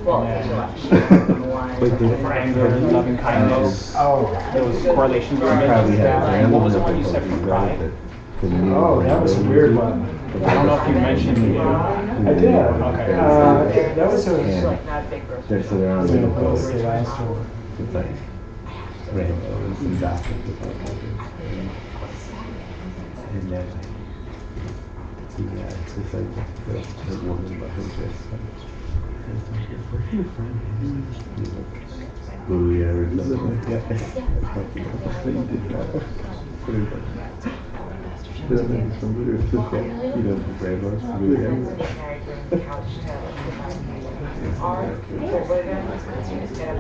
For anger, loving kindness. Oh, those correlations were Probably had a mentioned. What was the one you grandmother said for pride? oh, that was a weird one. I don't know if you mentioned it. I did. Okay. That was a. They're sitting around Wait, the what was the last one? It's like rainbows and gossip about others. And then, yeah, it's just like the woman about her dress. Oh yeah, we're loving it. Yeah. So you did that. Put it back. Put it in some glitter, flip that, the rainbows, really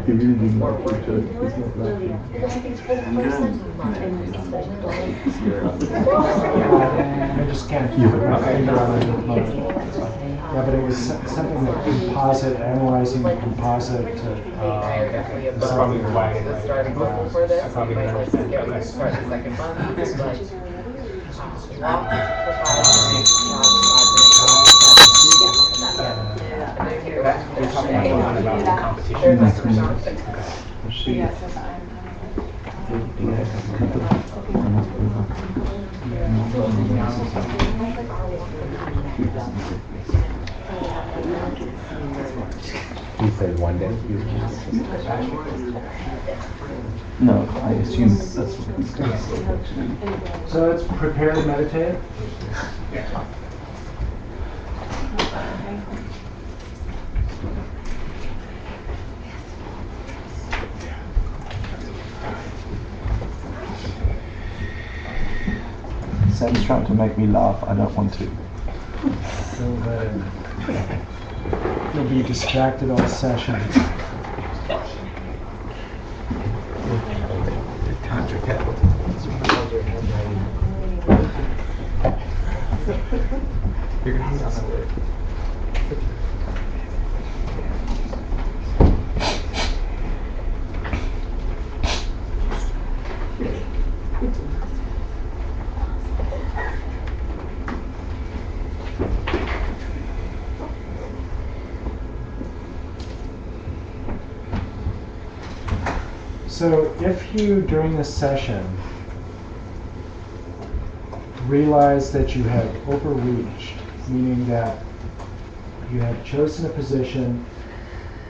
you really didn't like each other. It's not laughing. I just can't put my finger on it at the moment. Yeah, but it was something that composite, analyzing the composite. That's probably why I probably didn't understand. You're talking about the one about the competition. You said one day? No, I assume that's what it's doing. So it's prepare to meditate. Sam's trying to make me laugh. I don't want to. So you'll be distracted all session. You're gonna hang on that word. So if you, during this session, realize that you have overreached, meaning that you have chosen a position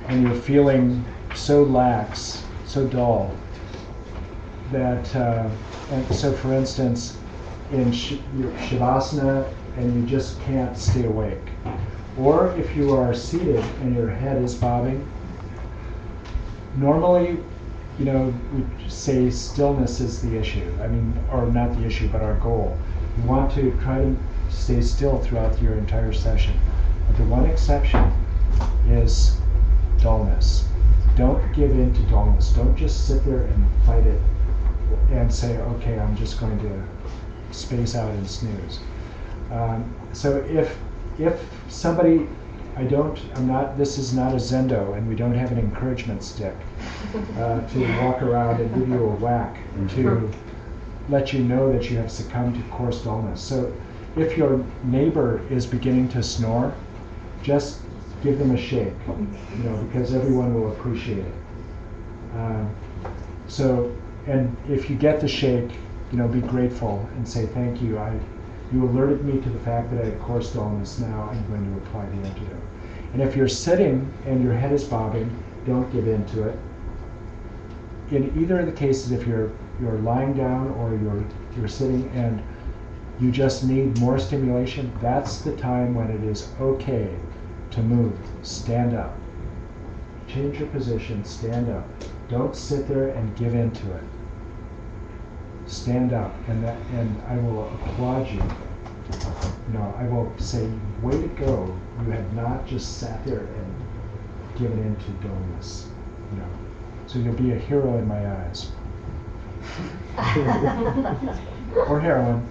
and you're feeling so lax, so dull, that, and so for instance, in your Shavasana and you just can't stay awake. Or if you are seated and your head is bobbing, normally, we say stillness is the issue. I mean, or not the issue, but our goal. You want to try to stay still throughout your entire session. But the one exception is dullness. Don't give in to dullness. Don't just sit there and fight it and say, okay, I'm just going to space out and snooze. So if somebody, this is not a Zendo, and we don't have an encouragement stick to walk around and give you a whack to let you know that you have succumbed to coarse dullness. So if your neighbor is beginning to snore, just give them a shake, because everyone will appreciate it. And if you get the shake, be grateful and say, thank you. You alerted me to the fact that I had coarse dullness. Now I'm going to apply the antidote. And if you're sitting and your head is bobbing, don't give in to it. In either of the cases, if you're lying down or you're sitting and you just need more stimulation, that's the time when it is okay to move. Stand up. Change your position, stand up. Don't sit there and give in to it. Stand up, and I will applaud you. I will say, way to go. You have not just sat there and given in to dullness. So you'll be a hero in my eyes. Or heroine.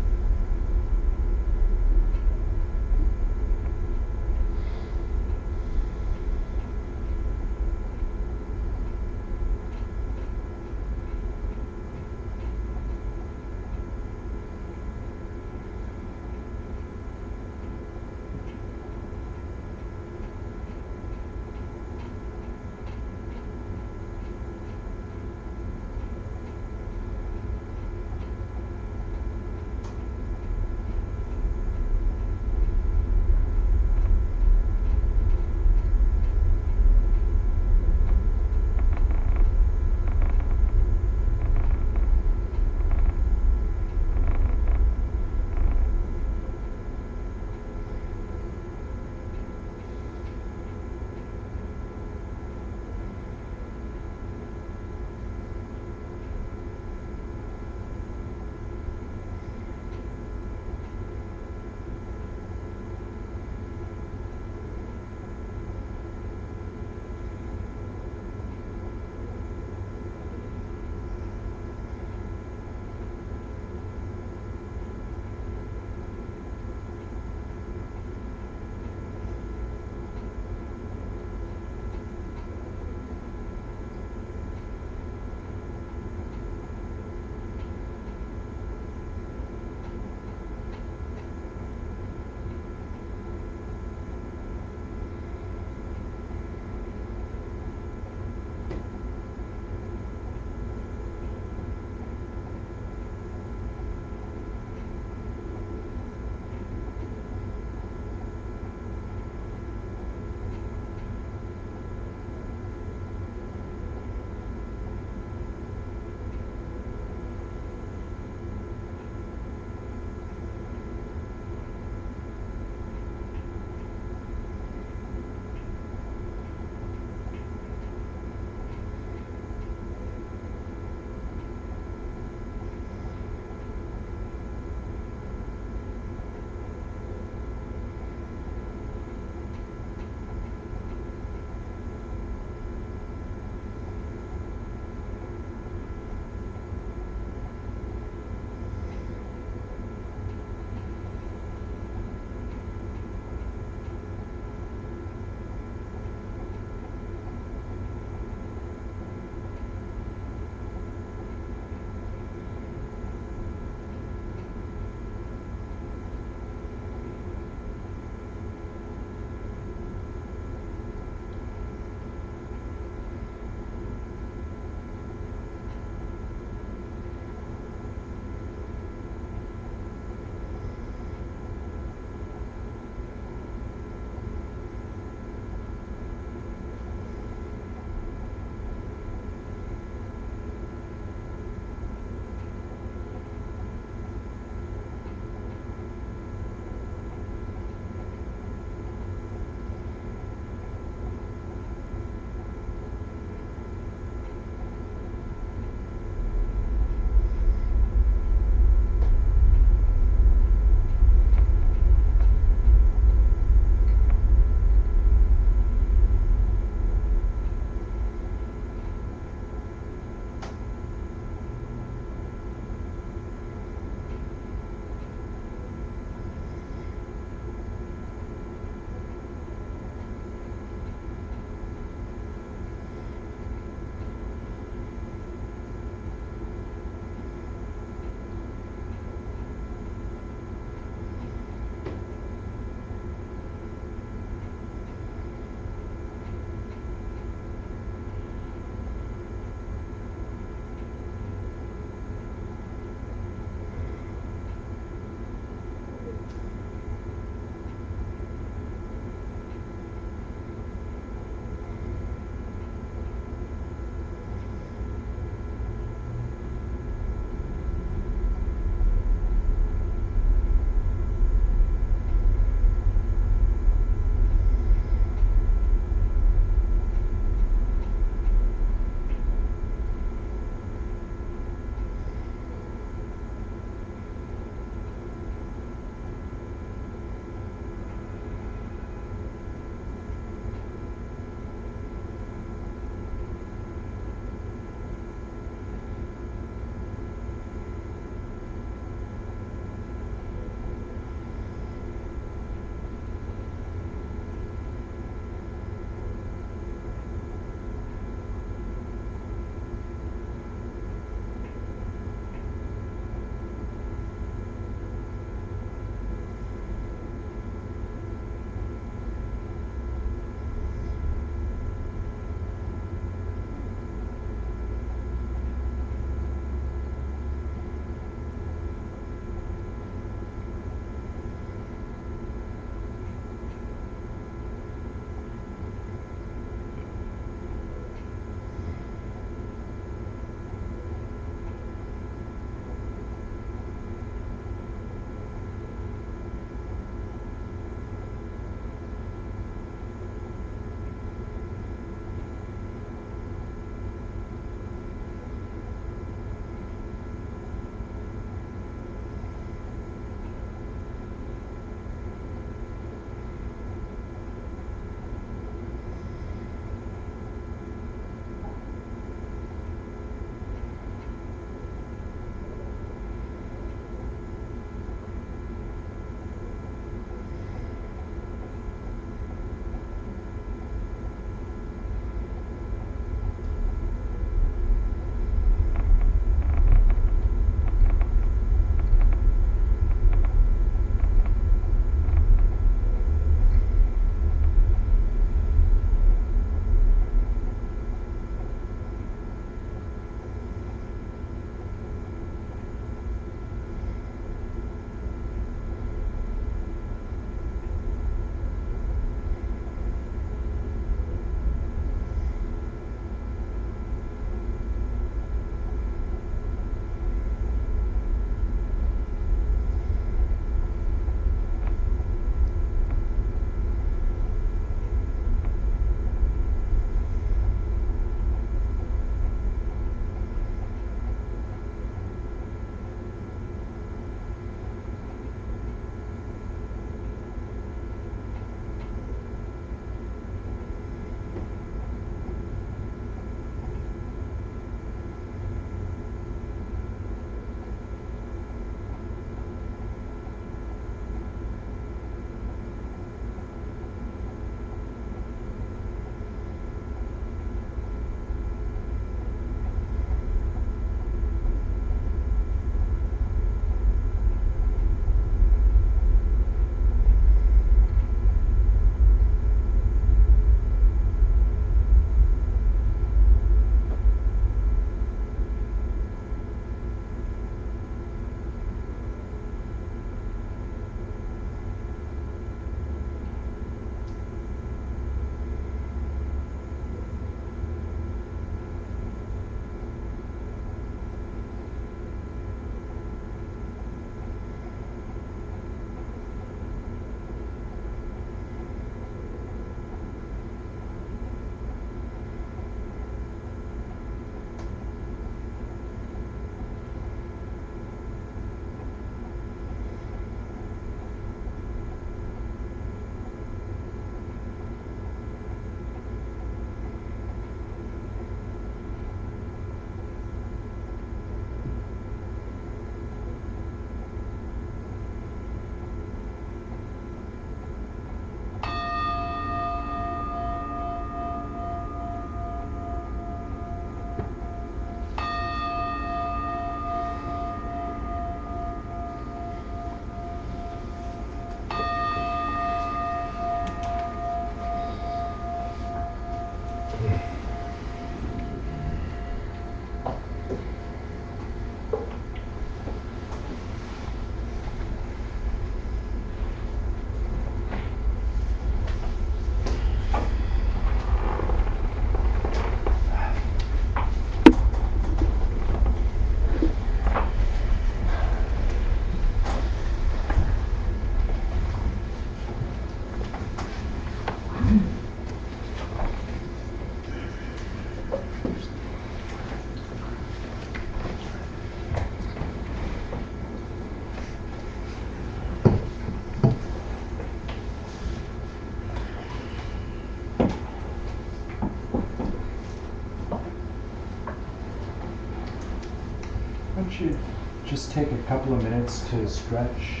Why don't you just take a couple of minutes to stretch,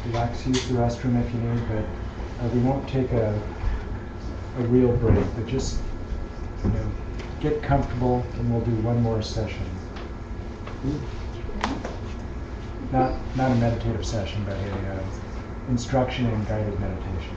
relax, use the restroom if you need, but we won't take a real break, but just get comfortable and we'll do one more session. Not a meditative session, but a instruction in guided meditation.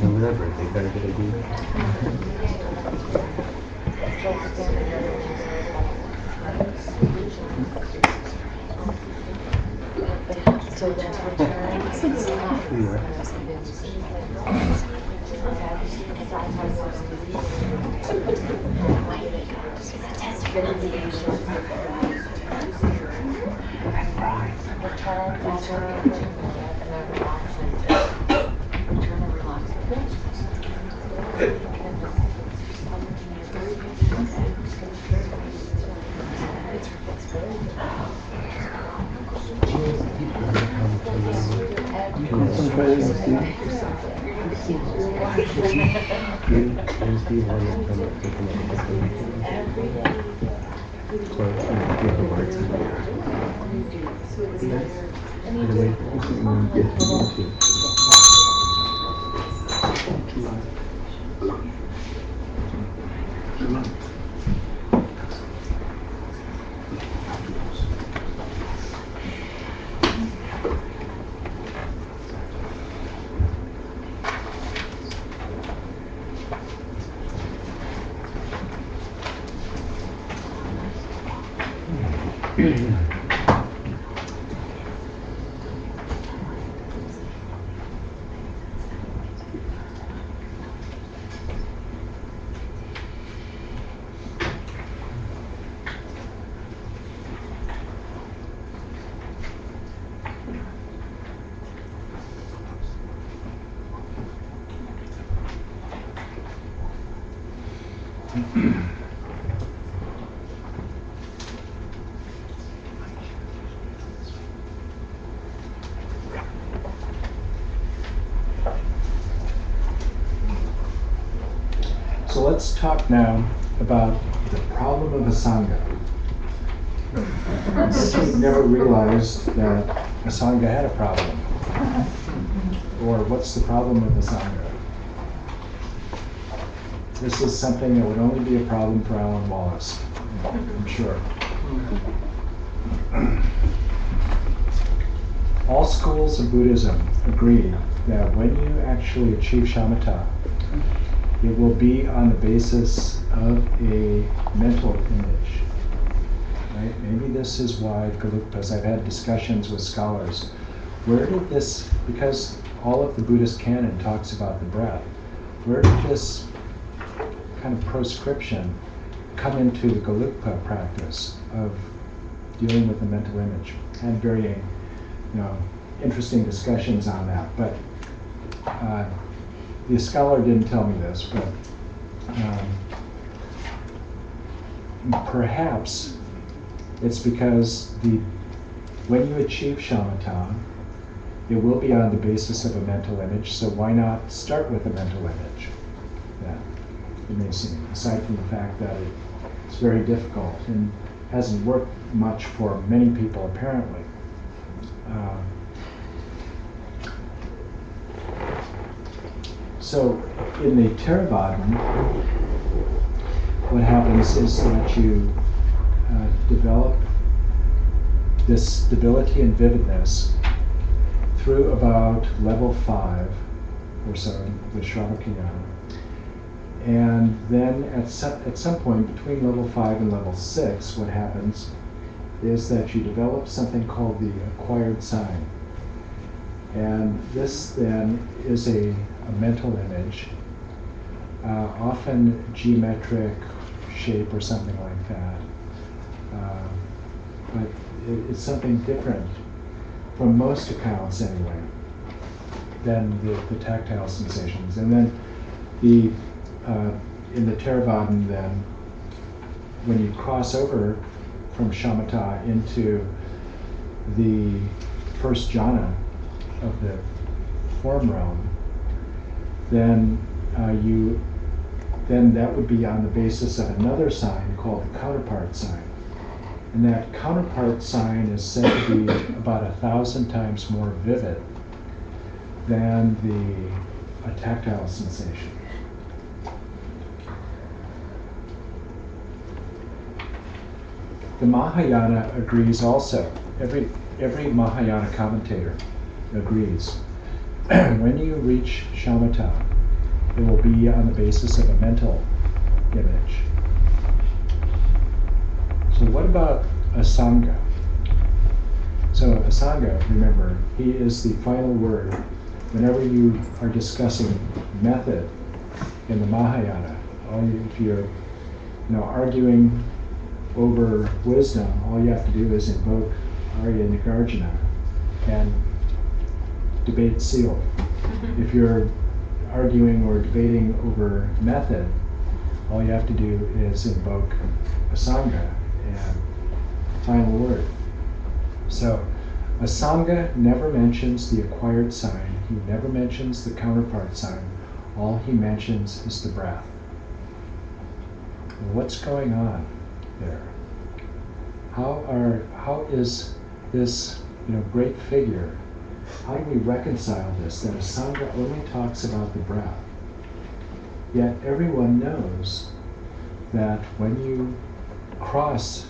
Whatever, they gotta get a deal. So just return. So let's talk now about the problem of Asanga. I never realized that Asanga had a problem. Or what's the problem with the Sangha? This is something that would only be a problem for Alan Wallace, I'm sure. All schools of Buddhism agree that when you actually achieve shamatha, it will be on the basis of a mental image. Right? Maybe this is why Gelugpas, I've had discussions with scholars, where did this, because all of the Buddhist canon talks about the breath, where did this kind of proscription come into the Gelugpa practice of dealing with the mental image? And varying, interesting discussions on that. But the scholar didn't tell me this, but perhaps it's because when you achieve shamatha, it will be on the basis of a mental image, so why not start with a mental image? Yeah, it may seem, aside from the fact that it's very difficult and hasn't worked much for many people apparently. So in the Theravada, what happens is that you develop this stability and vividness through about level 5 or so with Shravakayana. And then at some point between level 5 and level 6, what happens is that you develop something called the acquired sign. And this then is a mental image, often geometric shape or something like that. But it's something different from most accounts anyway than the tactile sensations. And then in the Theravada then, when you cross over from shamatha into the first jhana of the form realm, then that would be on the basis of another sign called the counterpart sign. And that counterpart sign is said to be about 1,000 times more vivid than a tactile sensation. The Mahayana agrees also. Every Mahayana commentator agrees. When you reach shamatha, it will be on the basis of a mental image. So what about Asanga? So Asanga, remember, he is the final word. Whenever you are discussing method in the Mahayana, if you're arguing over wisdom, all you have to do is invoke Arya Nagarjuna and debate sealed. If you're arguing or debating over method, all you have to do is invoke Asanga and final word. So Asanga never mentions the acquired sign, he never mentions the counterpart sign, all he mentions is the breath. What's going on there? How is this great figure, how do we reconcile this, that Asanga only talks about the breath? Yet everyone knows that when you cross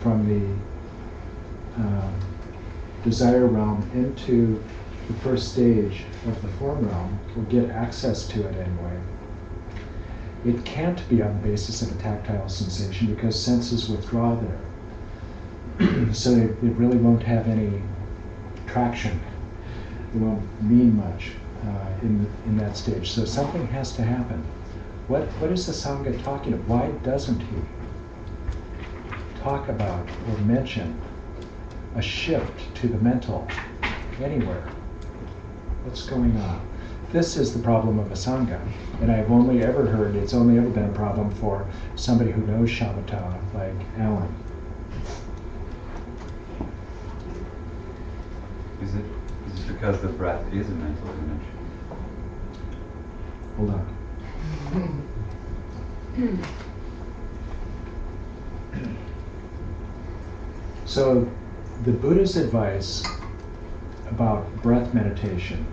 from the desire realm into the first stage of the form realm, or get access to it anyway, it can't be on the basis of a tactile sensation because senses withdraw there. So it really won't have any traction. It won't mean much in that stage. So something has to happen. What is the Sangha talking about? Why doesn't he talk about or mention a shift to the mental anywhere? What's going on? This is the problem of a Sangha. And I've only ever heard, it's only ever been a problem for somebody who knows shamatha, like Alan. Is it because the breath is a mental image? Hold on. So the Buddha's advice about breath meditation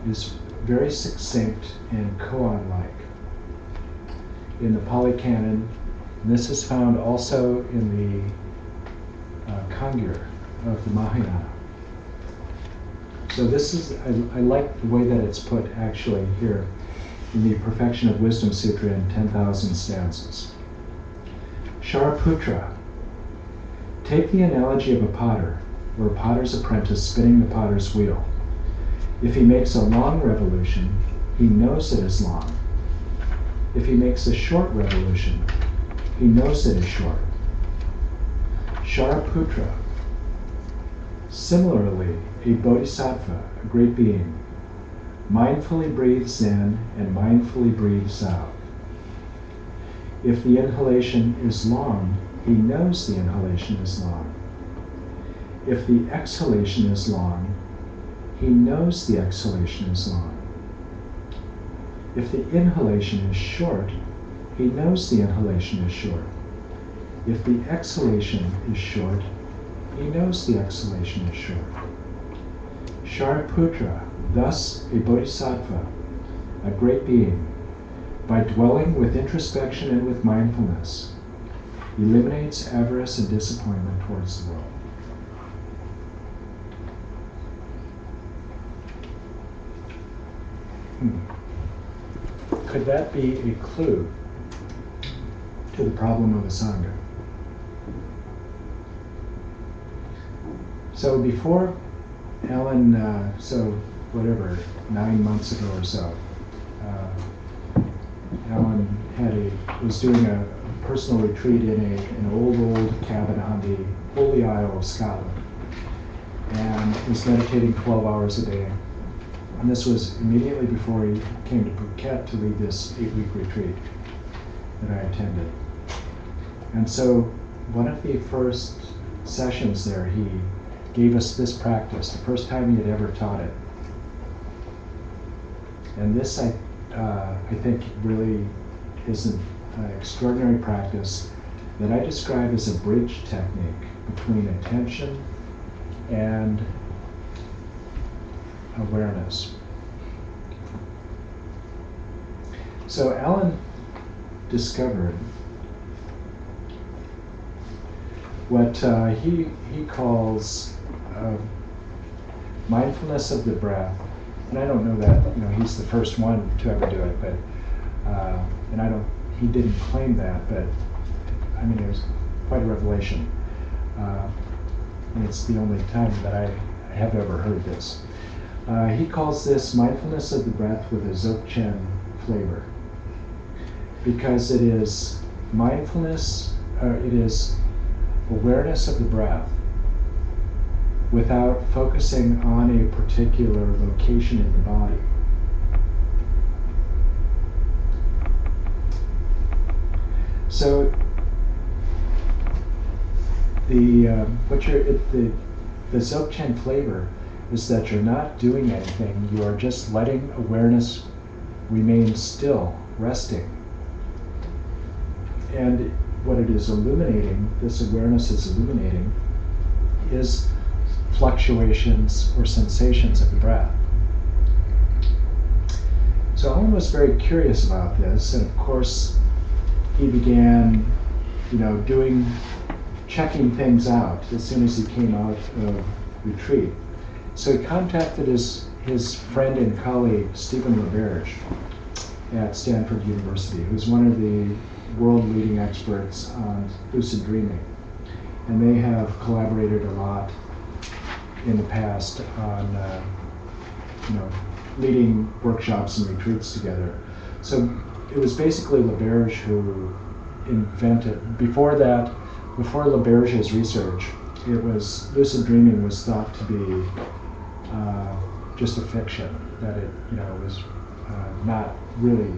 is very succinct and koan-like. In the Pali Canon, and this is found also in the Kangyur of the Mahayana. So this is, I like the way that it's put actually here in the Perfection of Wisdom Sutra in 10,000 stanzas. Shariputra, take the analogy of a potter, or a potter's apprentice spinning the potter's wheel. If he makes a long revolution, he knows it is long. If he makes a short revolution, he knows it is short. Shariputra, similarly, a bodhisattva, a great being, mindfully breathes in and mindfully breathes out. If the inhalation is long, he knows the inhalation is long. If the exhalation is long, he knows the exhalation is long. If the inhalation is short, he knows the inhalation is short. If the exhalation is short, he knows the exhalation is short. Shariputra, thus a bodhisattva, a great being, by dwelling with introspection and with mindfulness, eliminates avarice and disappointment towards the world. Could that be a clue to the problem of Asanga? So before Alan, 9 months ago or so, Alan was doing a personal retreat in an old cabin on the Holy Isle of Scotland, and was meditating 12 hours a day. And this was immediately before he came to Phuket to lead this 8-week retreat that I attended. And so one of the first sessions there, he gave us this practice, the first time he had ever taught it. And this, I think, really is an extraordinary practice that I describe as a bridge technique between attention and awareness. So Alan discovered what he calls mindfulness of the breath. And I don't know that he's the first one to ever do it, but he didn't claim that, but I mean it was quite a revelation. And it's the only time that I have ever heard this. He calls this mindfulness of the breath with a Dzogchen flavor, because it is mindfulness, it is awareness of the breath without focusing on a particular location in the body. So the Dzogchen flavor is that you're not doing anything, you are just letting awareness remain still, resting. And what it is illuminating, this awareness is illuminating, is fluctuations or sensations of the breath. So Alan was very curious about this, and of course he began, checking things out as soon as he came out of retreat. So he contacted his friend and colleague, Stephen LaBerge, at Stanford University, who's one of the world-leading experts on lucid dreaming. And they have collaborated a lot in the past on, leading workshops and retreats together. So it was basically LaBerge who invented, before LaBerge's research, lucid dreaming was thought to be just a fiction, that it was not really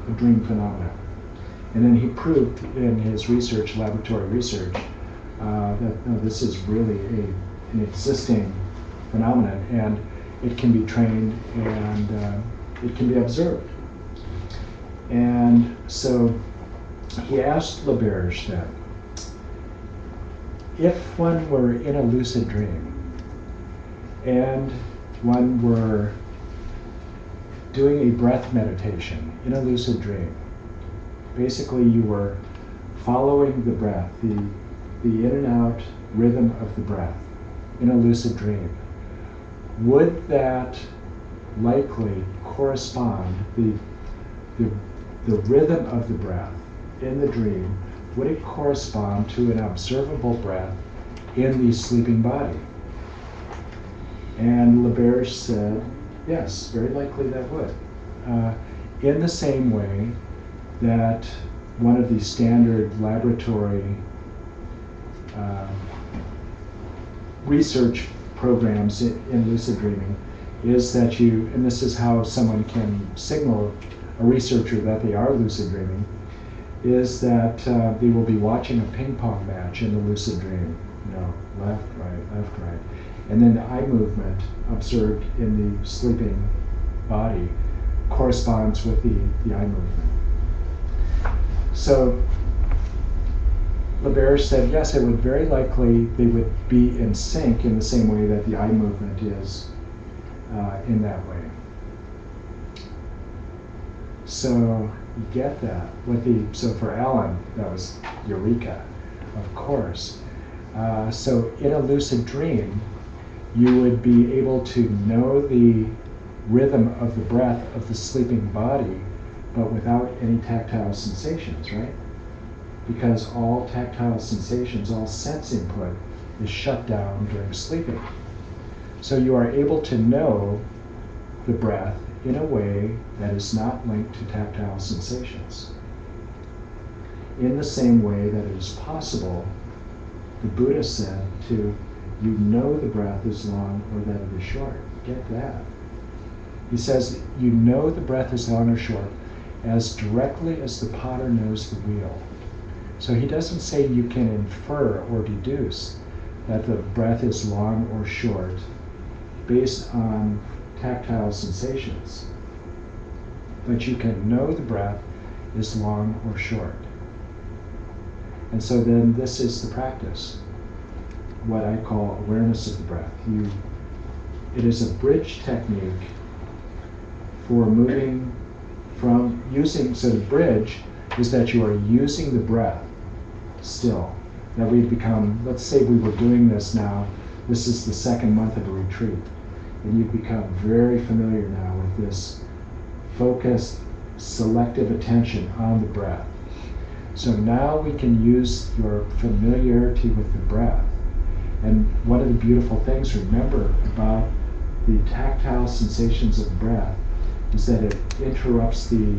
a dream phenomenon. And then he proved in his research, laboratory research, that this is really an existing phenomenon, and it can be trained and it can be observed. And so he asked LaBerge then, if one were in a lucid dream and one were doing a breath meditation in a lucid dream. Basically, you were following the breath, the in and out rhythm of the breath in a lucid dream. Would that likely correspond, the rhythm of the breath in the dream, would it correspond to an observable breath in the sleeping body? And LaBerge said, yes, very likely that would. In the same way that one of the standard laboratory research programs in lucid dreaming is that you, and this is how someone can signal a researcher that they are lucid dreaming, is that they will be watching a ping pong match in the lucid dream. You know, left, right. And then the eye movement observed in the sleeping body corresponds with the eye movement. So LaBerge said, yes, it would very likely, they would be in sync in the same way that the eye movement is in that way. So you get that. So for Alan, that was eureka, of course. So in a lucid dream, you would be able to know the rhythm of the breath of the sleeping body, but without any tactile sensations, right? Because all tactile sensations, all sense input is shut down during sleeping. So you are able to know the breath in a way that is not linked to tactile sensations. In the same way that it is possible, the Buddha said, to you know the breath is long or that it is short. Get that. He says you know the breath is long or short as directly as the potter knows the wheel. So he doesn't say you can infer or deduce that the breath is long or short based on tactile sensations, but you can know the breath is long or short. And so then this is the practice, what I call awareness of the breath. It is a bridge technique for moving from using, so the bridge is that you are using the breath still. That we've become, let's say we were doing this now, this is the second month of a retreat, and you've become very familiar now with this focused, selective attention on the breath. So now we can use your familiarity with the breath. And one of the beautiful things, remember, about the tactile sensations of breath is that it interrupts the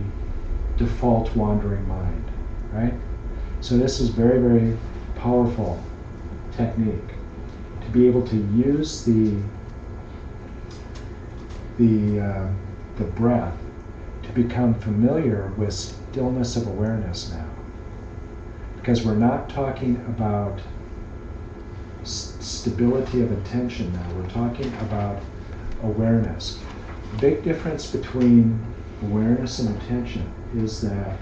default wandering mind, right? So this is very, very powerful technique to be able to use the breath to become familiar with stillness of awareness now. Because we're not talking about stability of attention now, we're talking about awareness. The big difference between awareness and attention is that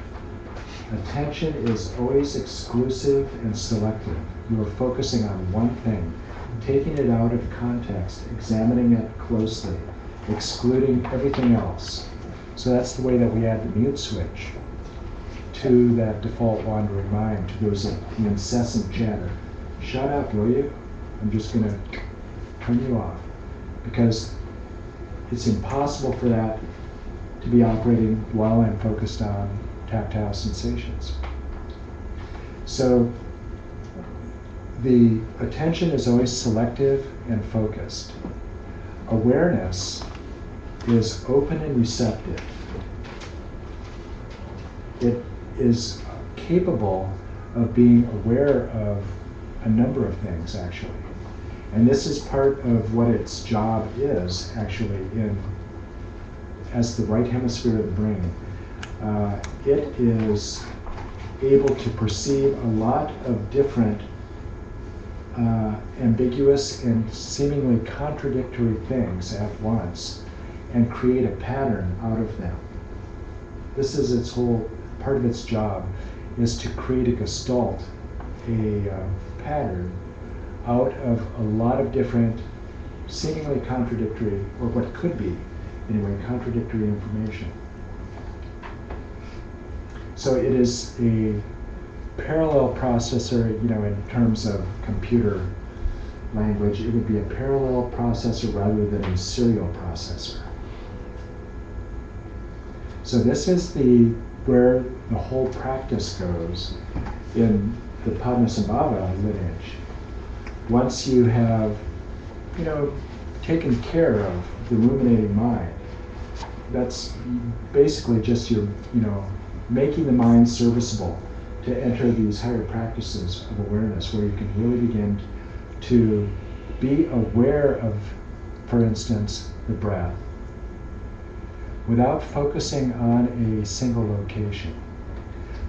attention is always exclusive and selective. You are focusing on one thing, taking it out of context, examining it closely, excluding everything else. So that's the way that we add the mute switch to that default wandering mind, to those the incessant chatter. Shut up, will you? I'm just going to turn you off. Because it's impossible for that to be operating while I'm focused on tactile sensations. So the attention is always selective and focused. Awareness is open and receptive. It is capable of being aware of a number of things, actually. And this is part of what its job is, actually, as the right hemisphere of the brain. It is able to perceive a lot of different ambiguous and seemingly contradictory things at once and create a pattern out of them. This is its whole, part of its job is to create a gestalt, a pattern out of a lot of different seemingly contradictory, or what could be, anyway, contradictory information. So it is a parallel processor, in terms of computer language, it would be a parallel processor rather than a serial processor. So this is where the whole practice goes in the Padmasambhava lineage. Once you have, taken care of the ruminating mind, that's basically just your, making the mind serviceable to enter these higher practices of awareness where you can really begin to be aware of, for instance, the breath, without focusing on a single location.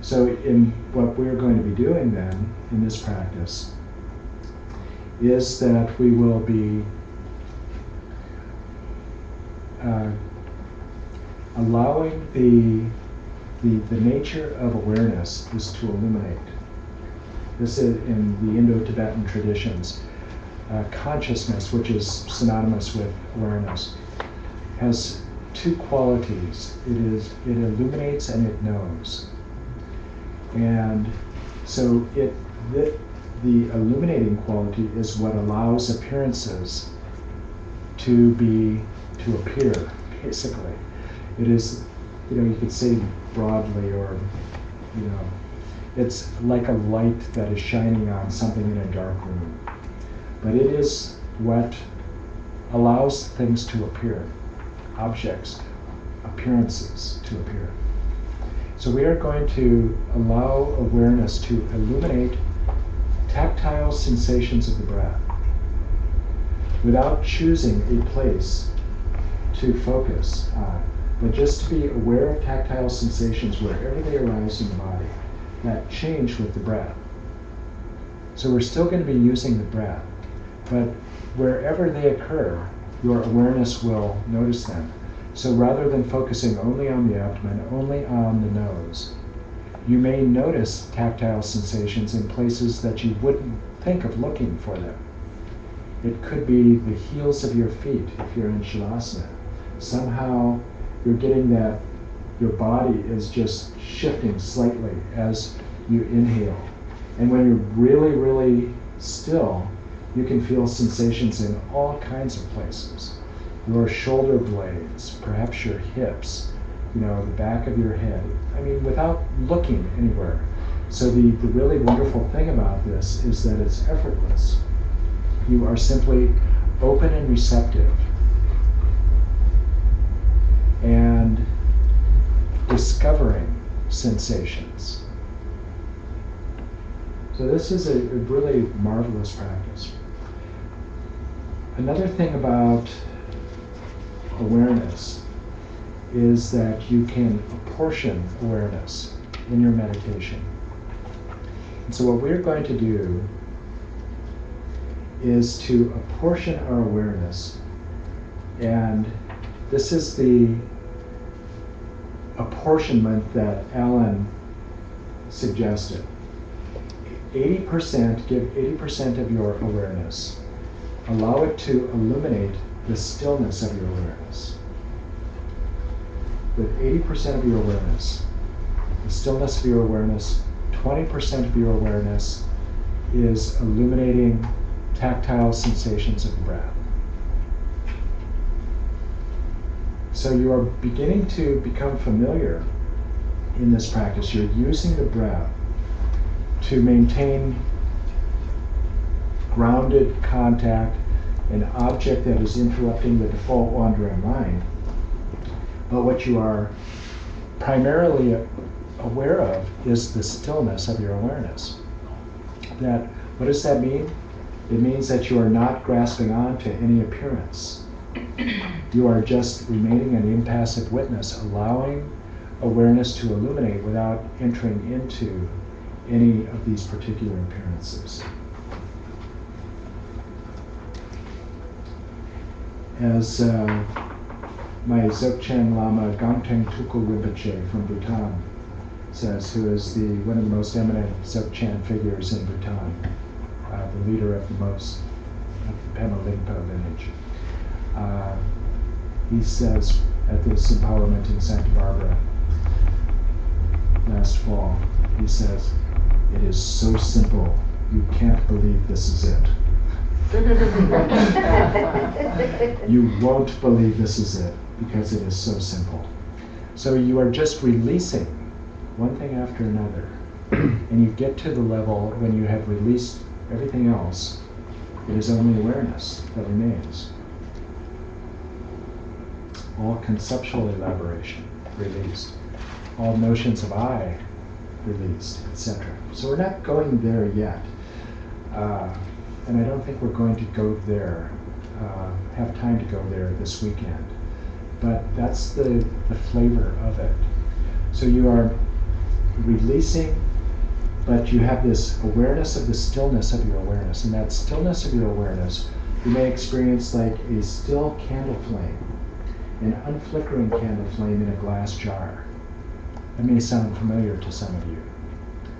So in what we're going to be doing then in this practice is that we will be allowing the nature of awareness is to illuminate. This is in the Indo-Tibetan traditions. Consciousness, which is synonymous with awareness, has two qualities. It illuminates and it knows. And so the illuminating quality is what allows appearances to appear, basically. It is, you could say broadly, or, it's like a light that is shining on something in a dark room. But it is what allows things to appear, objects, appearances to appear. So we are going to allow awareness to illuminate tactile sensations of the breath without choosing a place to focus on, but just to be aware of tactile sensations wherever they arise in the body that change with the breath. So we're still going to be using the breath, but wherever they occur, your awareness will notice them. So rather than focusing only on the abdomen, only on the nose, you may notice tactile sensations in places that you wouldn't think of looking for them. It could be the heels of your feet if you're in Shavasana. Somehow you're getting that your body is just shifting slightly as you inhale. And when you're really, really still, you can feel sensations in all kinds of places. Your shoulder blades, perhaps your hips, the back of your head. I mean, without looking anywhere. So the really wonderful thing about this is that it's effortless. You are simply open and receptive and discovering sensations. So this is a really marvelous practice. Another thing about awareness is that you can apportion awareness in your meditation. And so what we're going to do is to apportion our awareness, and this is the apportionment that Alan suggested. 80%, give 80% of your awareness. Allow it to illuminate the stillness of your awareness. With 80% of your awareness, the stillness of your awareness, 20% of your awareness is illuminating tactile sensations of the breath. So you are beginning to become familiar in this practice. You're using the breath to maintain grounded contact, an object that is interrupting the default wandering mind. But what you are primarily aware of is the stillness of your awareness. What does that mean? It means that you are not grasping on to any appearance. You are just remaining an impassive witness, allowing awareness to illuminate without entering into any of these particular appearances. As my Dzogchen Lama Gangteng Tukul Rinpoche from Bhutan says, who is one of the most eminent Dzogchen figures in Bhutan, the leader of the Pema Lingpa lineage. he says at this empowerment in Santa Barbara last fall, he says, "It is so simple, you can't believe this is it." You won't believe this is it because it is so simple. So you are just releasing one thing after another, and you get to the level when you have released everything else, it is only awareness that remains. All conceptual elaboration released, all notions of I released, etc. So we're not going there yet, and I don't think we're going to go there, have time to go there this weekend. But that's the flavor of it. So you are releasing, but you have this awareness of the stillness of your awareness. And that stillness of your awareness, you may experience like a still candle flame, an unflickering candle flame in a glass jar. That may sound familiar to some of you.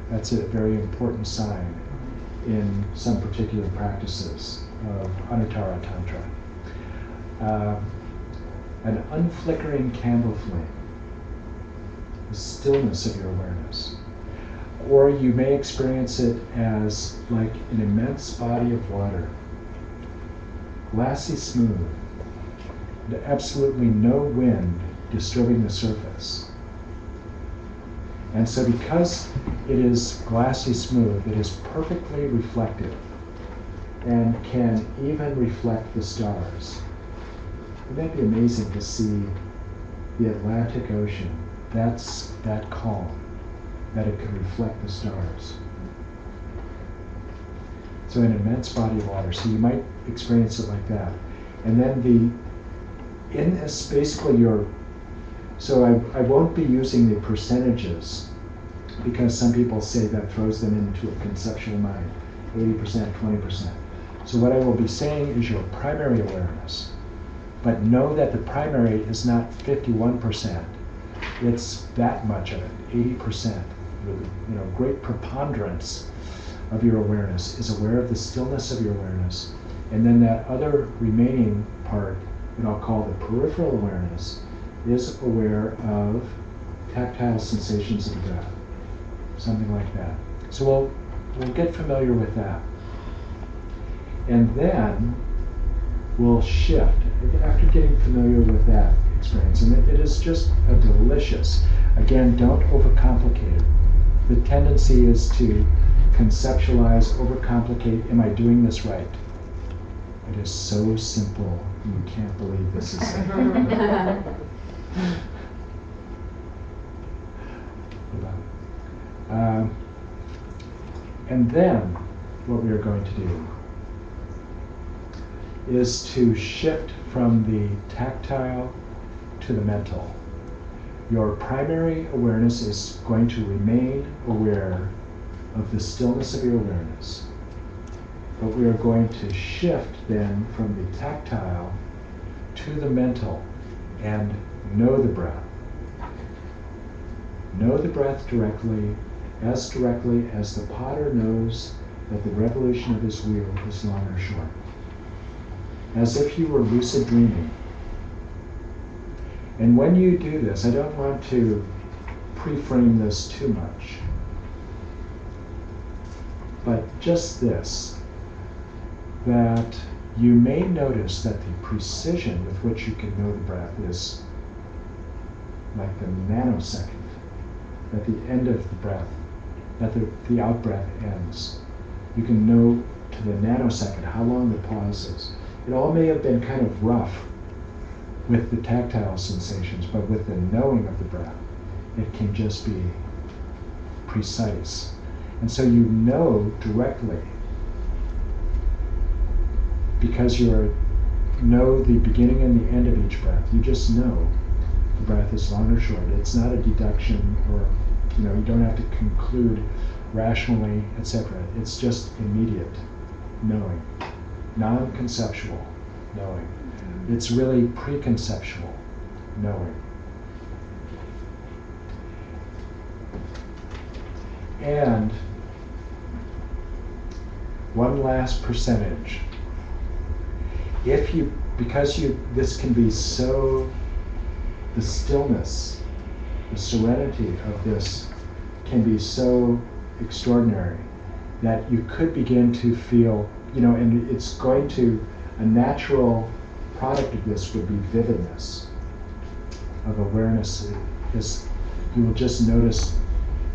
That's a very important sign in some particular practices of Anuttara Tantra. An unflickering candle flame, the stillness of your awareness. Or you may experience it as like an immense body of water, glassy smooth, absolutely no wind disturbing the surface. And so because it is glassy smooth, it is perfectly reflective and can even reflect the stars. Wouldn't that be amazing to see the Atlantic Ocean, that's that calm, that it can reflect the stars. So an immense body of water. So you might experience it like that. And then in this, basically so I won't be using the percentages because some people say that throws them into a conceptual mind, 80%, 20%. So what I will be saying is your primary awareness. But know that the primary is not 51%. It's that much of it, 80%. Great preponderance of your awareness is aware of the stillness of your awareness. And then that other remaining part, that I'll call the peripheral awareness, is aware of tactile sensations of the breath. Something like that. So we'll get familiar with that. And then we'll shift after getting familiar with that experience. And it is just a delicious, again, don't overcomplicate it. The tendency is to conceptualize, overcomplicate, am I doing this right? It is so simple, you can't believe this is it. And then what we are going to do is to shift from the tactile to the mental. Your primary awareness is going to remain aware of the stillness of your awareness. But we are going to shift then from the tactile to the mental and know the breath. Know the breath directly as the potter knows that the revolution of his wheel is long or short. As if you were lucid dreaming. And when you do this, I don't want to pre-frame this too much, but just this, that you may notice that the precision with which you can know the breath is like the nanosecond, at the end of the breath, that the out-breath ends. You can know to the nanosecond how long the pause is. It all may have been kind of rough with the tactile sensations, but with the knowing of the breath, it can just be precise. And so you know directly, because you know the beginning and the end of each breath. You just know the breath is long or short. It's not a deduction, or you don't have to conclude rationally, etc. It's just immediate knowing, non-conceptual knowing. It's really preconceptual knowing. And one last percentage. If you because this can be so, the stillness, the serenity of this can be so extraordinary that you could begin to feel, and it's going to, a natural product of this would be vividness, of awareness. You will just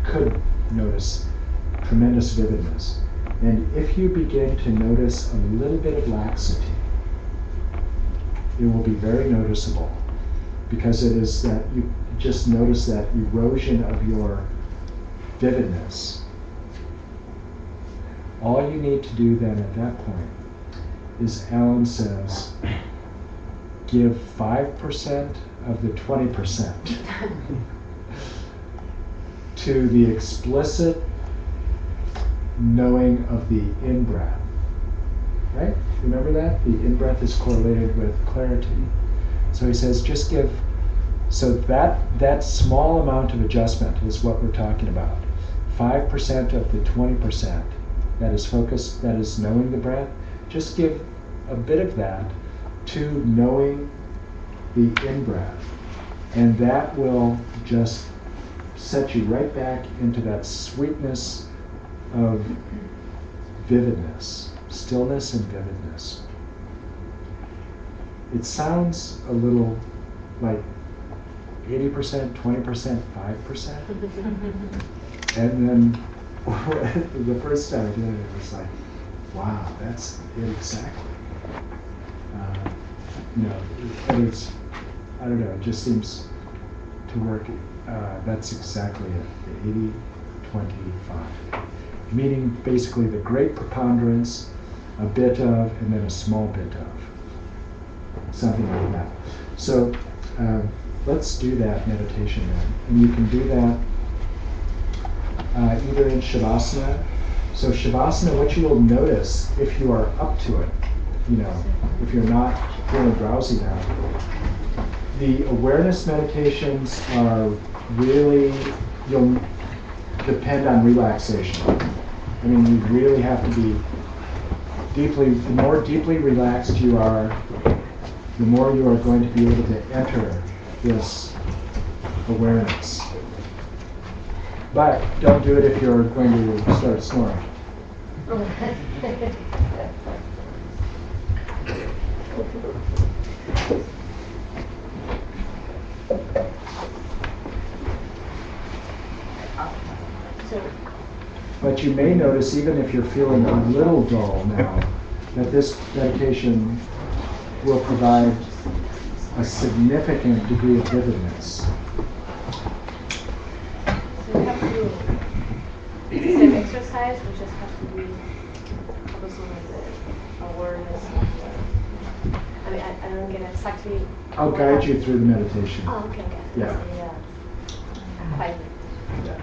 could notice tremendous vividness. And if you begin to notice a little bit of laxity, it will be very noticeable, because it is that you just notice that erosion of your vividness. All you need to do then at that point is, Alan says, give 5% of the 20% to the explicit knowing of the in-breath. Right? Remember that? The in-breath is correlated with clarity. So he says, just give, so that small amount of adjustment is what we're talking about. 5% of the 20% that is focused, that is knowing the breath, just give a bit of that to knowing the in-breath. And that will just set you right back into that sweetness of vividness, stillness and vividness. It sounds a little like 80%, 20%, 5%. And then the first time I did it, it was like, wow, that's it exactly. And it's, I don't know, it just seems to work. That's exactly it, the 80-20-5. Meaning basically the great preponderance, a bit of, and then a small bit of. Something like that. So let's do that meditation then. And you can do that either in Shavasana. So Shavasana, what you will notice if you are up to it, if you're not feeling drowsy now, the awareness meditations are really, you'll depend on relaxation. I mean, you really have to be the more deeply relaxed you are, the more you are going to be able to enter this awareness. But don't do it if you're going to start snoring. But you may notice, even if you're feeling a little dull now, that this meditation will provide a significant degree of vividness. So you have to do the same exercise, we just have to be focusing on the awareness of the, I mean, I don't get exactly. I'll guide you through the meditation. Oh, okay. Yeah. Quite. Yeah.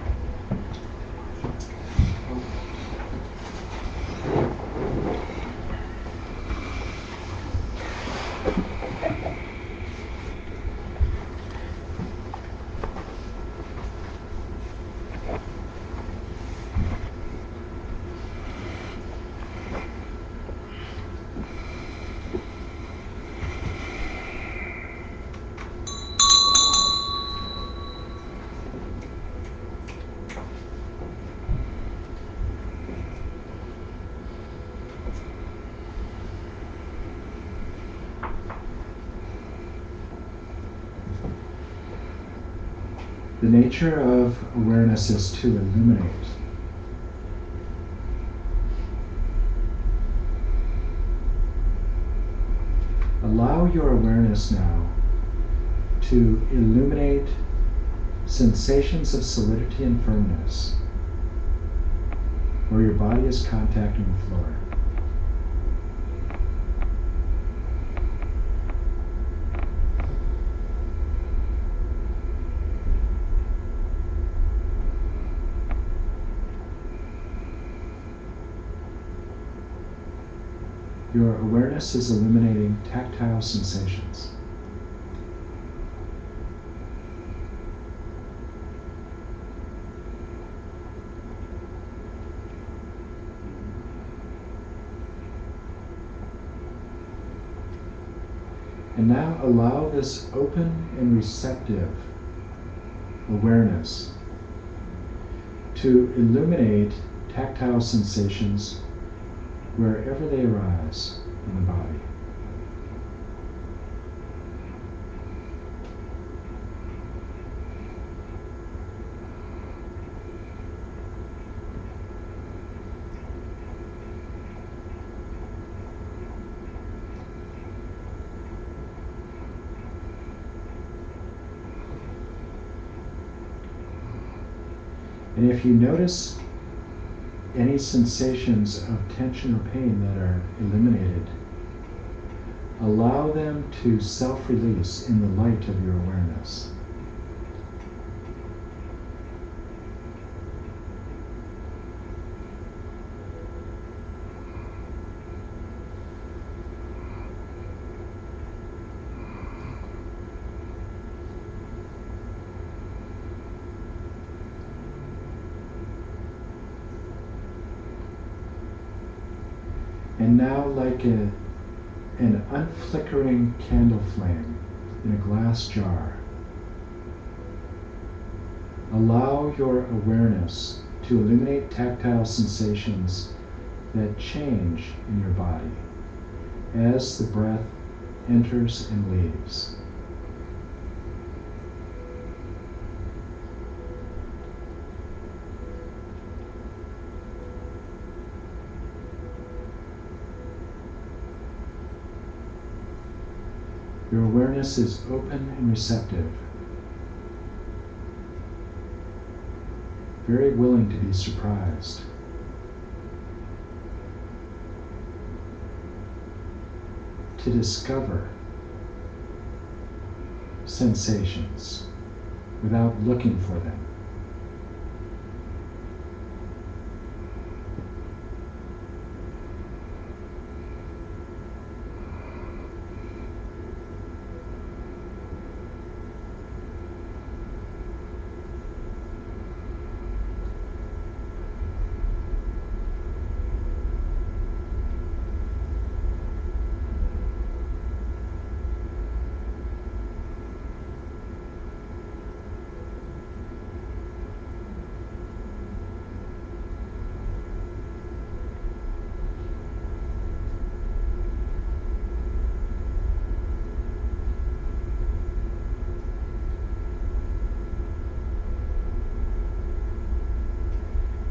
The nature of awareness is to illuminate. Allow your awareness now to illuminate sensations of solidity and firmness where your body is contacting the floor. Your awareness is illuminating tactile sensations. And now allow this open and receptive awareness to illuminate tactile sensations wherever they arise in the body. And if you notice any sensations of tension or pain that are eliminated, allow them to self-release in the light of your awareness. And now, like an unflickering candle flame in a glass jar, allow your awareness to illuminate tactile sensations that change in your body as the breath enters and leaves. Your awareness is open and receptive, very willing to be surprised. To discover sensations without looking for them.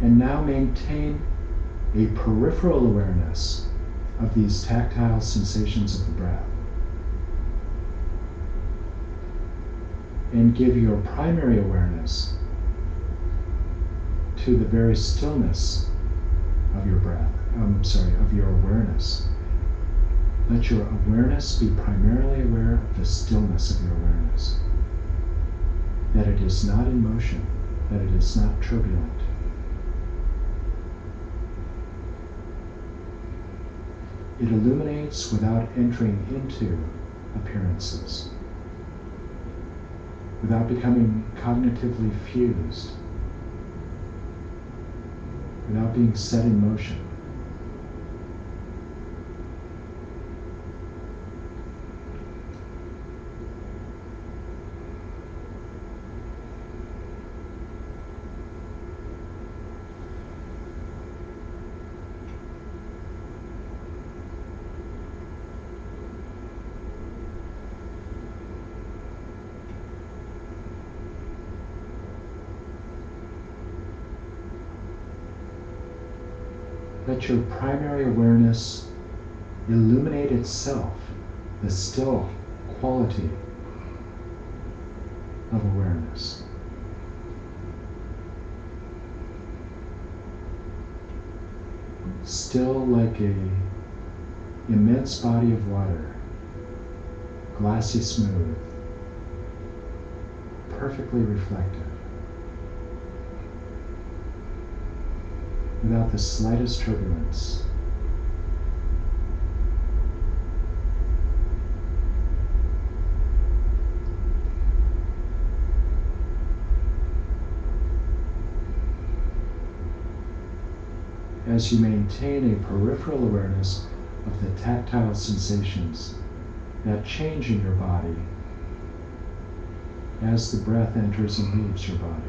And now maintain a peripheral awareness of these tactile sensations of the breath. And give your primary awareness to the very stillness of your breath. Of your awareness. Let your awareness be primarily aware of the stillness of your awareness. That it is not in motion, that it is not turbulent. It illuminates without entering into appearances, without becoming cognitively fused, without being set in motion. Let your primary awareness illuminate itself, the still quality of awareness. Still like an immense body of water, glassy smooth, perfectly reflective, without the slightest turbulence. As you maintain a peripheral awareness of the tactile sensations that change in your body as the breath enters and leaves your body.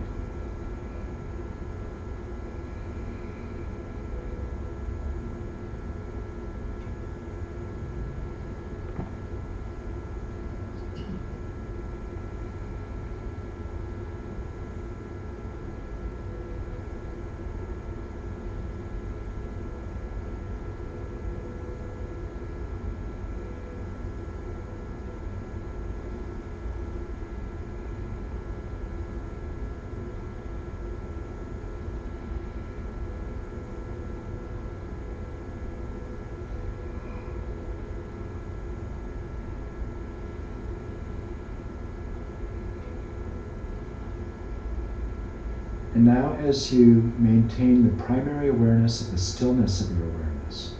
And now, as you maintain the primary awareness of the stillness of your awareness,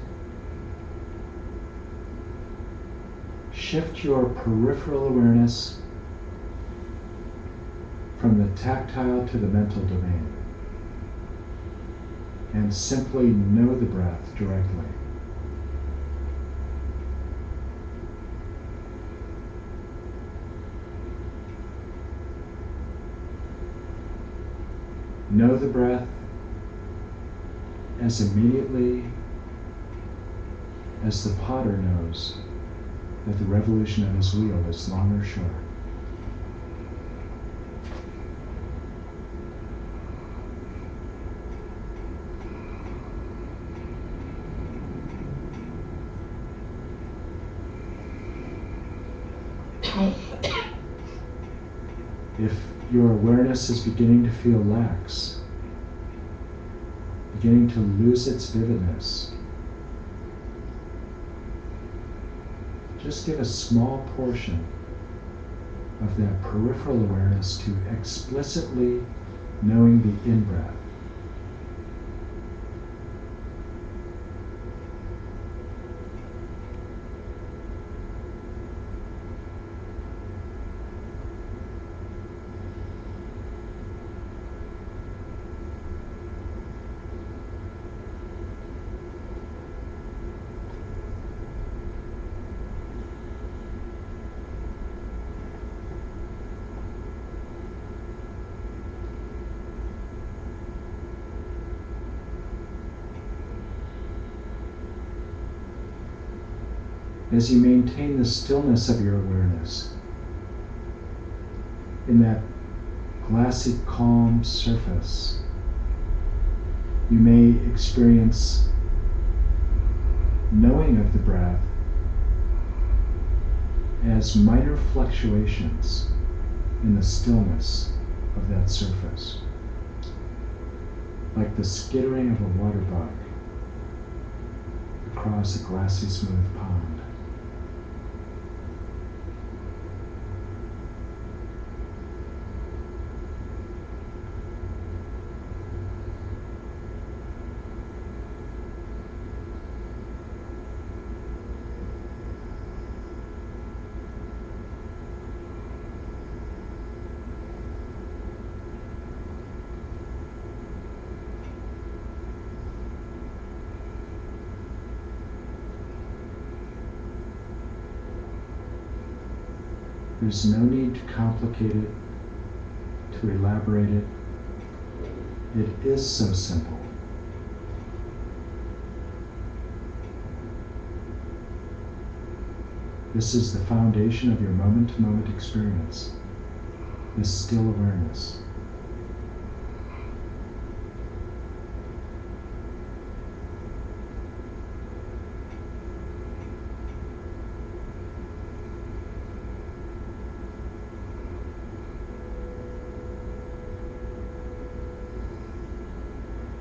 shift your peripheral awareness from the tactile to the mental domain, and simply know the breath directly. Know the breath as immediately as the potter knows that the revolution of his wheel is long or short. If your awareness is beginning to feel lax, beginning to lose its vividness, just give a small portion of that peripheral awareness to explicitly knowing the in-breath. As you maintain the stillness of your awareness in that glassy, calm surface, you may experience knowing of the breath as minor fluctuations in the stillness of that surface, like the skittering of a water bug across a glassy, smooth pond. There's no need to complicate it, to elaborate it. It is so simple. This is the foundation of your moment-to-moment experience, this still awareness.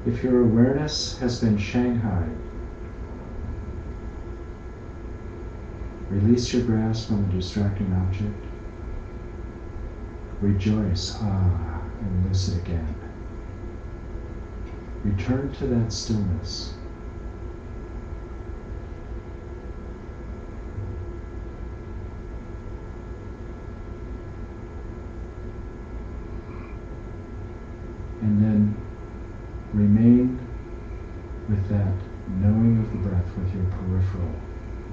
If your awareness has been shanghaied, release your grasp on the distracting object. Rejoice, and loose it again. Return to that stillness. And then remain with that knowing of the breath with your peripheral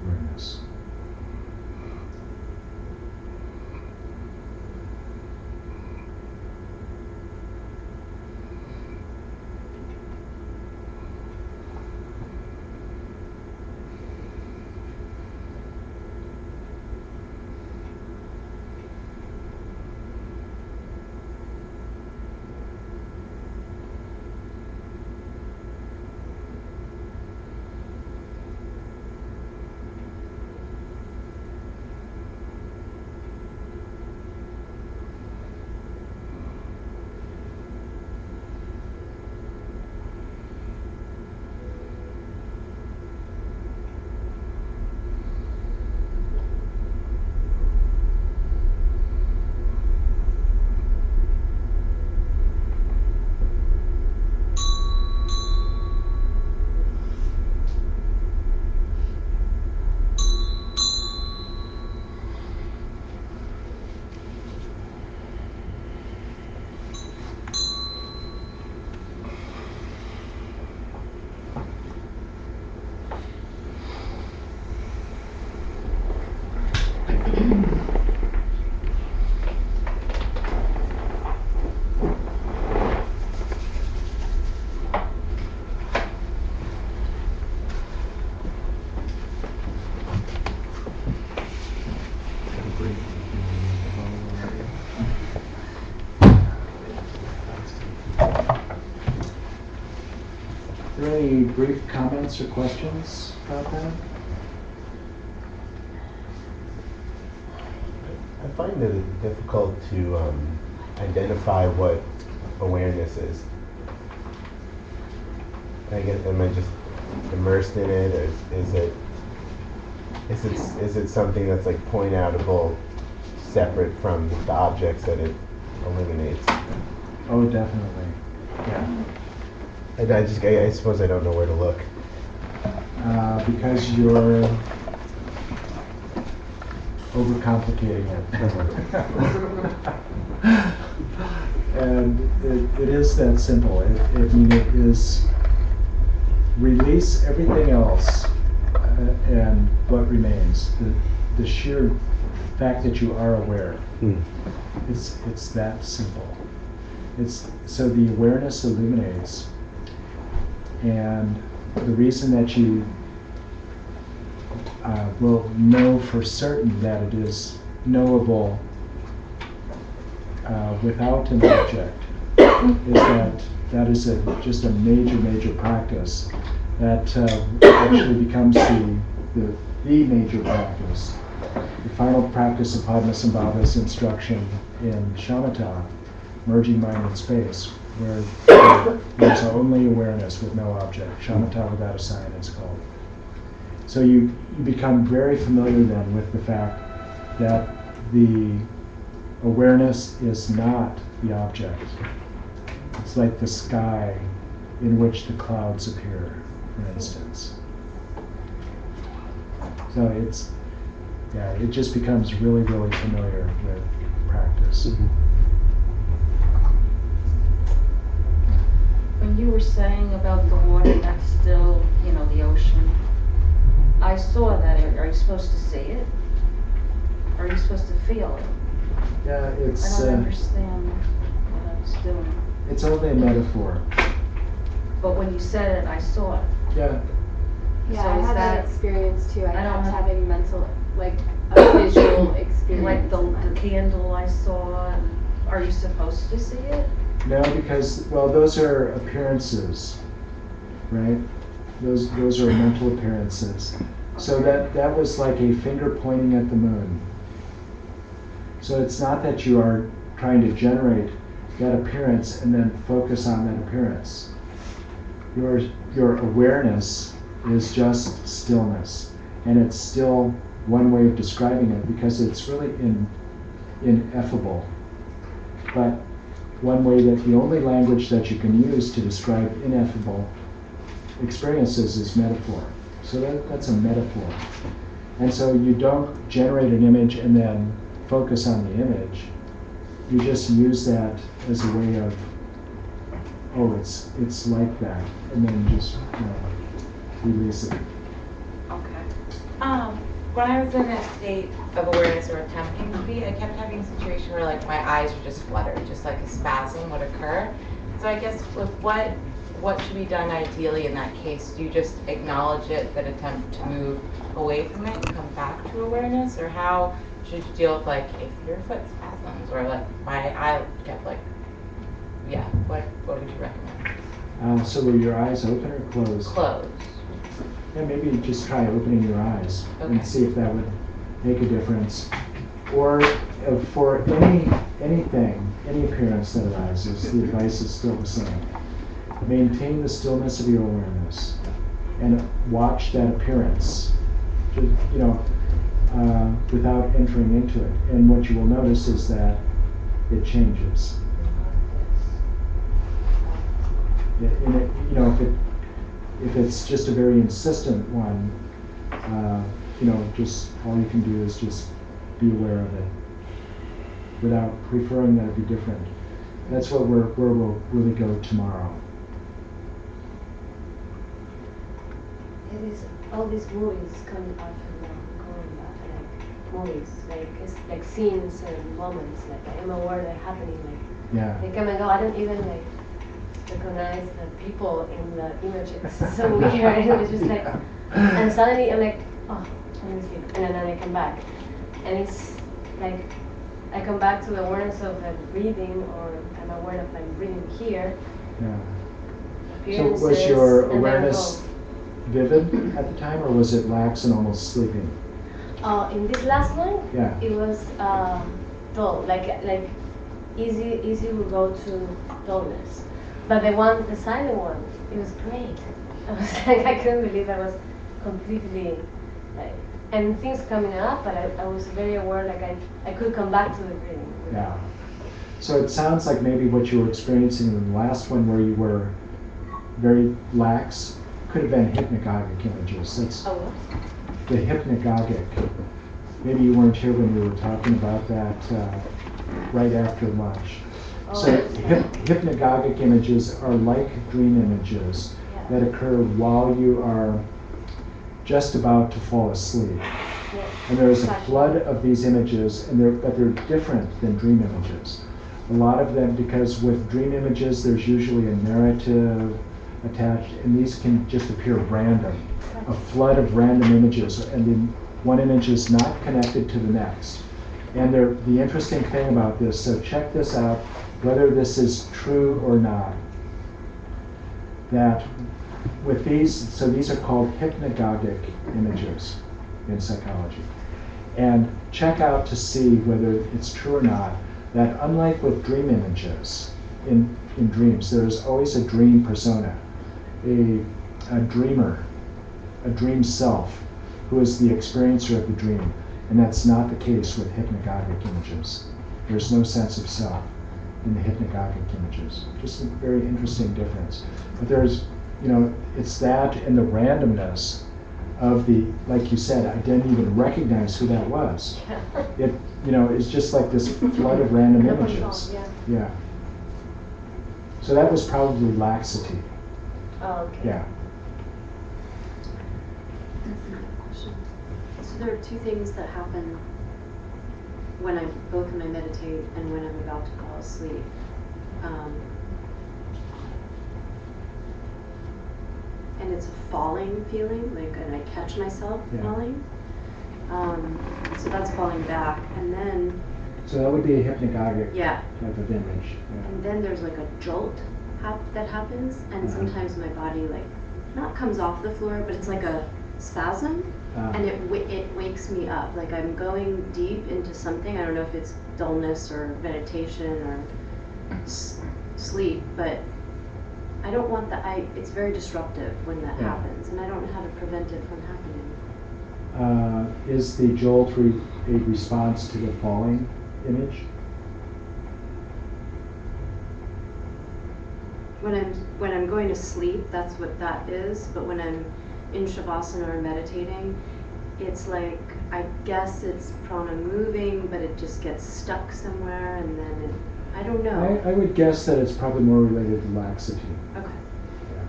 awareness. brief comments or questions about that? I find it difficult to identify what awareness is. I guess, am I just immersed in it, or is it something that's like point outable, separate from the objects that it eliminates? Oh, definitely. Yeah. I suppose I don't know where to look. Because you're overcomplicating it. And it is that simple. I mean, it is release everything else and what remains. The sheer fact that you are aware. It's that simple. So the awareness illuminates, and the reason that you will know for certain that it is knowable without an object is that is just a major practice that actually becomes the major practice. The final practice of Padmasambhava's instruction in shamatha, merging mind and space, where there's only awareness with no object. Shamatha without a sign, it's called. So you become very familiar then with the fact that the awareness is not the object. It's like the sky in which the clouds appear, for instance. So it just becomes really familiar with practice. When you were saying about the water that's still, the ocean, I saw that. Are you supposed to see it? Or are you supposed to feel it? Yeah, I don't understand what I was doing. It's only a metaphor. But when you said it, I saw it. Yeah. Yeah, So I is had that that- experience too. I I don't kept have- having mental, like a visual experience. Like the in my- candle I saw. Are you supposed to see it? No, because, well, those are appearances, right? Those are mental appearances. So that was like a finger pointing at the moon. So it's not that you are trying to generate that appearance and then focus on that appearance. Your awareness is just stillness, and it's still one way of describing it because it's really ineffable. But one way that the only language that you can use to describe ineffable experiences is metaphor. So that's a metaphor. And so you don't generate an image and then focus on the image. You just use that as a way of, it's like that, and then just release it. Okay. When I was in a state of awareness or attempting to be, I kept having a situation where like my eyes would just flutter, just like a spasm would occur. So I guess with what should be done ideally in that case? Do you just acknowledge it, then attempt to move away from it and come back to awareness? Or how should you deal with like if your foot spasms or like my eye kept like, what would you recommend? So were your eyes open or closed? Closed. Yeah, maybe just try opening your eyes Okay. and see if that would make a difference. Or for anything, any appearance that arises, the advice is still the same. Maintain the stillness of your awareness and watch that appearance, without entering into it. And what you will notice is that it changes. If it's just a very insistent one, just all you can do is just be aware of it without preferring that it be different. That's where we'll really go tomorrow. It is all these movies coming up and down, going back, like movies, like it's like scenes and moments. Like I am aware they're happening. Like they come and go. I don't even like recognize the people in the image. It's so weird. It was just like, and suddenly I'm like, oh, let me sleep, and then I come back, and it's like I come back to the awareness of the breathing, or I'm aware of like breathing here. Yeah. So was your appearances, and then awareness go. vivid at the time, or was it lax and almost sleeping? In this last one, Yeah. it was dull, like easy will go to dullness. But the silent one, it was great. I was like, I couldn't believe I was completely like, and things coming up, but I was very aware, like I could come back to the breathing. Yeah. So it sounds like maybe what you were experiencing in the last one, where you were very lax, could have been hypnagogic images. That's Oh, what? the hypnagogic. Maybe you weren't here when we were talking about that right after lunch. Oh, So that's right. hypnagogic images are like dream images that occur while you are just about to fall asleep. Yeah. And there is a Gotcha. flood of these images, but they're different than dream images. A lot of them, because with dream images, there's usually a narrative attached, and these can just appear random. A flood of random images, and then one image is not connected to the next. And the interesting thing about this, so check this out, whether this is true or not, that with these, so these are called hypnagogic images in psychology. And check out to see whether it's true or not, that unlike with dream images, in dreams, there is always a dream persona, a dreamer, a dream self, who is the experiencer of the dream. And that's not the case with hypnagogic images. There's no sense of self in the hypnagogic images. Just a very interesting difference. But there's, it's that and the randomness of the, like you said, I didn't even recognize who that was. It, it's just like this flood of random No images. control, Yeah. So that was probably laxity. Oh, okay. Yeah. That's another question. So there are two things that happen when both when I meditate and when I'm about to fall asleep. And it's a falling feeling, and I catch myself falling. So that's falling back, and then. So that would be a hypnagogic Yeah. type of image. Yeah. And then there's like a jolt that happens, and sometimes my body not comes off the floor, but it's like a spasm, and it wakes me up. Like I'm going deep into something. I don't know if it's dullness or meditation or sleep, but I don't want that. It's very disruptive when that happens, and I don't know how to prevent it from happening. Is the jolt a response to the falling image? When I'm going to sleep, that's what that is. But when I'm in shavasana or meditating, it's like, I guess it's prana moving, but it just gets stuck somewhere, and then I don't know. I would guess that it's probably more related to laxity. Okay. Yeah.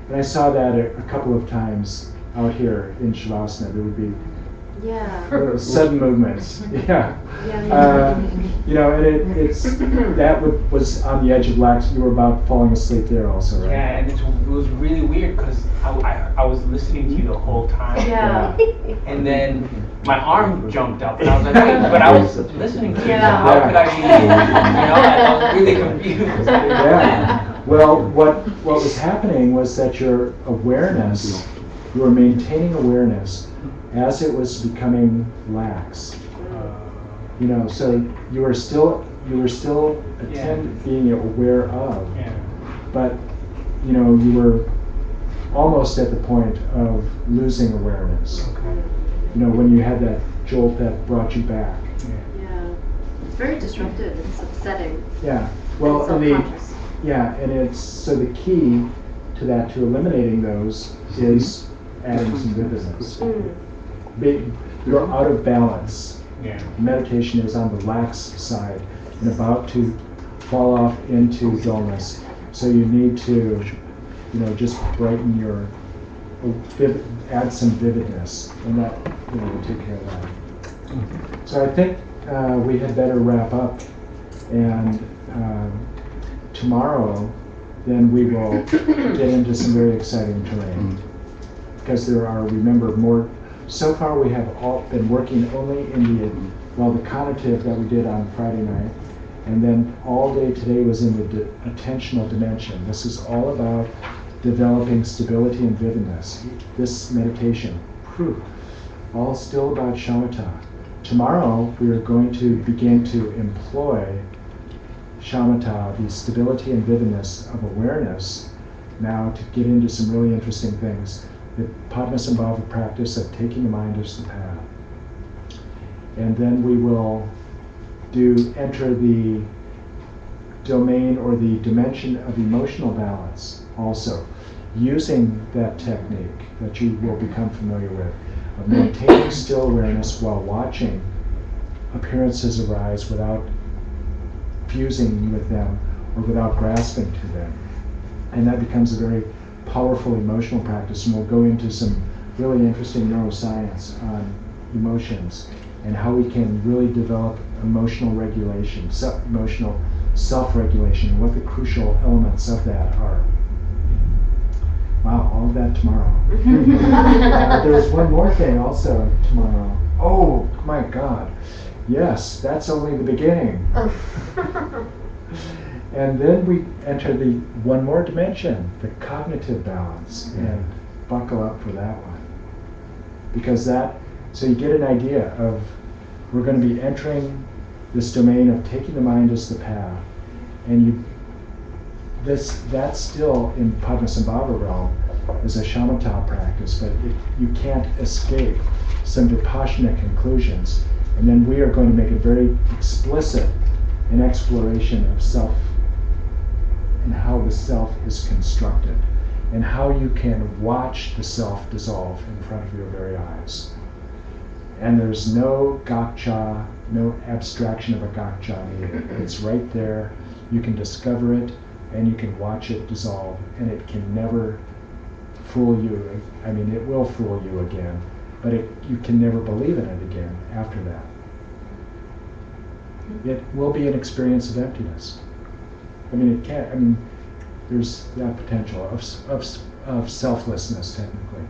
And I saw that a couple of times out here in shavasana. There would be sudden movements. Yeah. And it's that was on the edge of lax. You were about falling asleep there also, right? Yeah, and it was really weird because I was listening to you the whole time. Yeah. And then my arm jumped up, and I was like, wait, but I was listening to you, so Yeah. how could I be, I was really confused. Yeah. Well, what was happening was that your awareness, you were maintaining awareness as it was becoming lax. So you were still being aware of, but you were almost at the point of losing awareness. Okay. When you had that jolt that brought you back. Yeah. It's very disruptive. It's upsetting. Yeah. Well, It's and self-conscious. and it's so the key to that, to eliminating those, is adding some vividness. You're out of balance. Yeah. Meditation is on the lax side and about to fall off into dullness. So you need to, just brighten your, add some vividness, and that, will take care of that. So I think we had better wrap up, and tomorrow, then we will get into some very exciting terrain, because there are, remember, more. So far, we have all been working only in the cognitive that we did on Friday night, and then all day today was in the attentional dimension. This is all about developing stability and vividness. This meditation, whew, all still about shamatha. Tomorrow we are going to begin to employ shamatha, the stability and vividness of awareness, now to get into some really interesting things. The Padmasambhava practice of taking the mind as the path. And then we will enter the domain or the dimension of emotional balance also, using that technique that you will become familiar with, of maintaining still awareness while watching appearances arise without fusing with them or without grasping to them. And that becomes a very powerful emotional practice, and we'll go into some really interesting neuroscience on emotions and how we can really develop emotional regulation, emotional self-regulation, and what the crucial elements of that are. Wow, all of that tomorrow. There's one more thing also tomorrow. Oh my God. Yes, that's only the beginning. And then we enter the one more dimension, the cognitive balance, and buckle up for that one. Because so you get an idea of, we're going to be entering this domain of taking the mind as the path, and that's still in Padmasambhava realm is a shamatha practice, but you can't escape some Vipassana conclusions. And then we are going to make it very explicit an exploration of self and how the self is constructed and how you can watch the self dissolve in front of your very eyes. And there's no gotcha, no abstraction of a gotcha needed. It's right there. You can discover it and you can watch it dissolve, and it can never fool you. I mean, it will fool you again, but you can never believe in it again after that. It will be an experience of emptiness. I mean, there's that potential of selflessness, technically.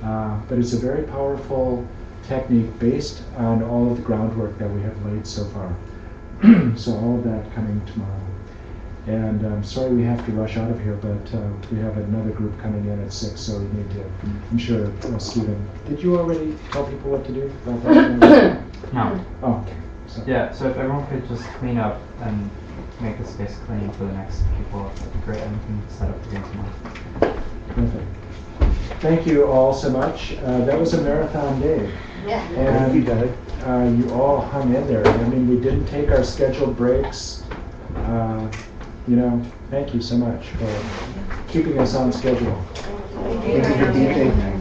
But it's a very powerful technique based on all of the groundwork that we have laid so far. So all of that coming tomorrow. And I'm sorry we have to rush out of here, but we have another group coming in at 6, so we need to, I'm sure, Stephen, did you already tell people what to do about that? No. Oh, okay. So. Yeah, so if everyone could just clean up and make the space clean for the next people, that'd be great, and we can set up again tomorrow. Perfect. Thank you all so much. That was a marathon day. Yeah. And Thank you, Doug. You all hung in there. I mean, we didn't take our scheduled breaks. Thank you so much for keeping us on schedule. Thank you for teaching.